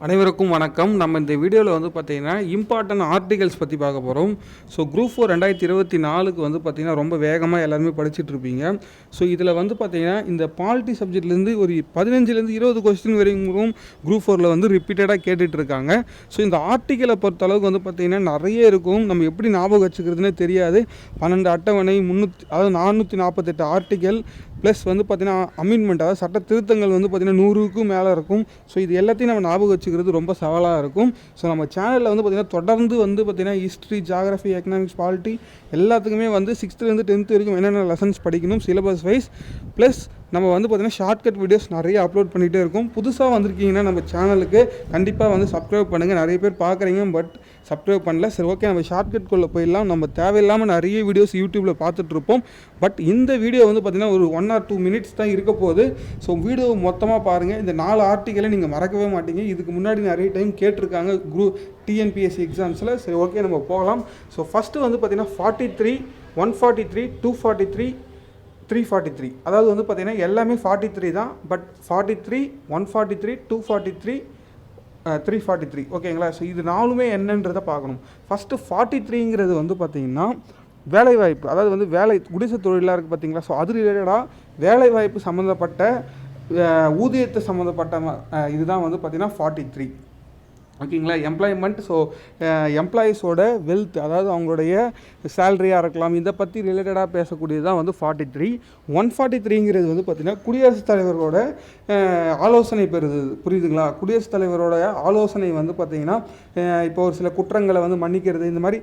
அனைவருக்கும் வணக்கம். நம்ம இந்த வீடியோவில் வந்து பார்த்திங்கன்னா இம்பார்ட்டன்ட் ஆர்டிகல்ஸ் பற்றி பார்க்க போகிறோம். ஸோ குரூப் 4 2024க்கு வந்து பார்த்திங்கன்னா ரொம்ப வேகமாக எல்லாருமே படிச்சுட்டு இருப்பீங்க. ஸோ இதில் வந்து பார்த்திங்கன்னா இந்த பாலிட்டி சப்ஜெக்ட்லேருந்து ஒரு 15லேருந்து 20 கொஸ்டின் வரைக்கும் குரூப் 4ல் வந்து ரிப்பீட்டடாக கேட்டுட்டு இருக்காங்க. ஸோ இந்த ஆர்டிக்கலை பொறுத்தளவுக்கு வந்து பார்த்திங்கன்னா நிறைய இருக்கும். நம்ம எப்படி ஞாபகம் வச்சுக்கிறதுனே தெரியாது. 12 அட்டவணை 448 ஆர்டிக்கல் ப்ளஸ் வந்து பார்த்திங்கன்னா அமெண்ட்மெண்ட், அதாவது சட்ட திருத்தங்கள் வந்து பார்த்திங்கன்னா 100க்கும் மேலே இருக்கும். ஸோ இது எல்லாத்தையும் நம்ம ஞாபகம் வச்சுக்கிறது ரொம்ப சவாலாக இருக்கும். ஸோ நம்ம சேனலில் வந்து பார்த்திங்கன்னா தொடர்ந்து வந்து பார்த்திங்கன்னா ஹிஸ்ட்ரி, ஜியாகிரஃபி, எக்கனாமிக்ஸ், பாலிட்டி எல்லாத்துக்குமே வந்து 6th-லேருந்து 10th வரைக்கும் என்னென்ன லெசன்ஸ் படிக்கணும் சிலபஸ் வைஸ், ப்ளஸ் நம்ம வந்து பார்த்திங்கன்னா ஷார்ட்கட் வீடியோஸ் நிறைய அப்லோட் பண்ணிகிட்டே இருக்கும். புதுசாக வந்திருக்கீங்கன்னா நம்ம சேனலுக்கு கண்டிப்பாக வந்து சப்ஸ்கிரைப் பண்ணுங்கள். நிறைய பேர் பார்க்குறீங்க, பட் சப்ஸ்கிரைப் பண்ணல. சரி, ஓகே, நம்ம ஷார்ட்கட்குள்ளே போயிடலாம். நம்ம தேவையில்லாமல் நிறைய வீடியோஸ் யூடியூப்பில் பார்த்துட்ருப்போம். பட் இந்த வீடியோ வந்து பார்த்திங்கன்னா ஒரு 1 or 2 minutes தான் இருக்க போகுது. ஸோ வீடியோ மொத்தமாக பாருங்கள். இந்த 4 ஆர்டிக்கலை நீங்கள் மறக்கவே மாட்டீங்க. இதுக்கு முன்னாடி நிறைய டைம் கேட்டிருக்காங்க டிஎன்பிஎஸ்சி எக்ஸாம்ஸில். சரி, ஓகே, நம்ம போகலாம். ஸோ ஃபஸ்ட்டு வந்து பார்த்திங்கன்னா 43, 143, 243, 343, அதாவது வந்து பார்த்திங்கன்னா எல்லாமே 43 தான். பட் 43, 143, 243, 343, ஓகேங்களா? ஸோ இது 4மே என்னன்றதை பார்க்கணும். ஃபஸ்ட்டு 43ங்கிறது வந்து பார்த்திங்கன்னா வேலைவாய்ப்பு, அதாவது வந்து குடிசை தொழிலாக இருக்குது பார்த்திங்களா? ஸோ அது ரிலேட்டடாக வேலைவாய்ப்பு சம்மந்தப்பட்ட ஊதியத்தை சம்மந்தப்பட்ட இதுதான் வந்து பார்த்திங்கன்னா 43, ஓகேங்களா? எம்ப்ளாய்மெண்ட். ஸோ எம்ப்ளாயீஸோட வெல்த், அதாவது அவங்களுடைய சேலரியாக இருக்கலாம், இதை பற்றி ரிலேட்டடாக பேசக்கூடியது தான் வந்து 43. 143ங்கிறது வந்து பார்த்திங்கன்னா குடியரசுத் தலைவரோட ஆலோசனை பெறுது, புரியுதுங்களா? குடியரசுத் தலைவரோட ஆலோசனை வந்து பார்த்திங்கன்னா இப்போ ஒரு சில குற்றங்களை வந்து மன்னிக்கிறது, இந்த மாதிரி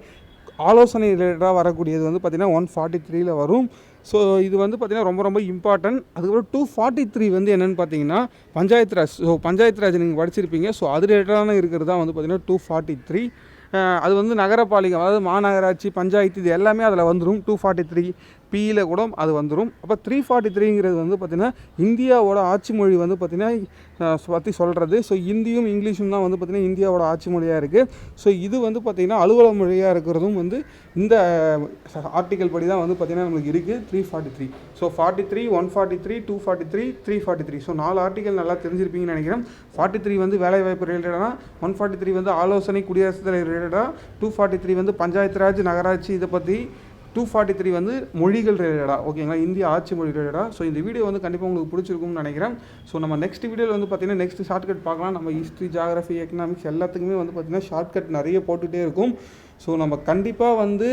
ஆலோசனை ரிலேட்டடாக வரக்கூடியது வந்து பார்த்திங்கன்னா 143ல் வரும். ஸோ இது வந்து பார்த்திங்கன்னா ரொம்ப ரொம்ப இம்பார்ட்டன்ட். அதுக்கப்புறம் 243 வந்து என்னென்னு பார்த்தீங்கன்னா பஞ்சாயத்து ராஜ். ஸோ பஞ்சாயத்து ராஜ் நீங்கள் படிச்சிருப்பீங்க. ஸோ அது ரிலேட்டடான இருக்கிறது தான் வந்து பார்த்திங்கன்னா 243. அது வந்து நகரப்பாலிகை, அதாவது மாநகராட்சி, பஞ்சாயத்து, இது எல்லாமே அதில் வந்துடும். 243 பியில் கூட அது வந்துடும். அப்போ 343ங்கிறது வந்து பார்த்திங்கன்னா இந்தியாவோட ஆட்சி மொழி வந்து பார்த்திங்கன்னா பற்றி சொல்கிறது. ஸோ ஹிந்தியும் இங்கிலீஷும் தான் வந்து பார்த்திங்கன்னா இந்தியாவோட ஆட்சி மொழியாக இருக்குது. ஸோ இது வந்து பார்த்திங்கன்னா அலுவலக மொழியாக இருக்கிறதும் வந்து இந்த ஆர்டிக்கல் படி தான் வந்து பார்த்திங்கன்னா நம்மளுக்கு இருக்குது 343. ஸோ 43, 143, 243, 343. ஸோ 4 ஆர்டிக்கல் நல்லா தெரிஞ்சிருப்பீங்கன்னு நினைக்கிறேன். 43 வந்து வேலைவாய்ப்பு ரிலேட்டடாக, 143 வந்து ஆலோசனை குடியரசுத் தலைவர் ரிலேட்டடாக, 243 வந்து பஞ்சாயத்து ராஜ், நகராட்சி இதை பற்றி, 243 வந்து மொழிகள் ரிலேட்டடாக, ஓகேங்களா? இந்திய ஆட்சி மொழி ரிலேட்டடாக. ஸோ இந்த வீடியோ வந்து கண்டிப்பாக உங்களுக்கு பிடிச்சிருக்கும்னு நினைக்கிறேன். ஸோ நம்ம நெக்ஸ்ட் வீடியோவில் வந்து பார்த்திங்கன்னா நெக்ஸ்ட் ஷார்ட்கட் பார்க்கலாம். நம்ம ஹிஸ்ட்ரி, ஜியாகிரஃபி, எக்கனாமிக்ஸ் எல்லாத்துக்குமே வந்து பார்த்திங்கன்னா ஷார்ட்கட் நிறைய போட்டுகிட்டே இருக்கும். ஸோ நம்ம கண்டிப்பாக வந்து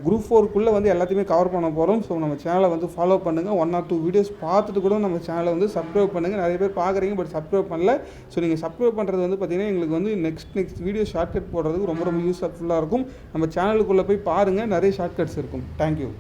குரூப் 4க்குள்ளே வந்து எல்லாத்தையுமே கவர் பண்ண போகிறோம். ஸோ நம்ம சேனலை வந்து ஃபாலோ பண்ணுங்கள். 1 or 2 வீடியோஸ் பார்த்துட்டு கூட நம்ம சேனலை வந்து சப்ஸ்கிரைப் பண்ணுங்கள். நிறைய பேர் பார்க்குறீங்க, பட் சப்ஸ்கிரைப் பண்ணல. ஸோ நீங்கள் சப்ஸ்கிரைப் பண்ணுறது வந்து பார்த்திங்கன்னா எங்களுக்கு வந்து நெக்ஸ்ட் வீடியோ ஷார்ட்கட் போடுறதுக்கு ரொம்ப ரொம்ப யூஸ்ஃபுல்லாக இருக்கும். நம்ம சேனலுக்குள்ளே போய் பாருங்கள், நிறைய ஷார்ட்கட்ஸ் இருக்கும். தேங்க்யூ.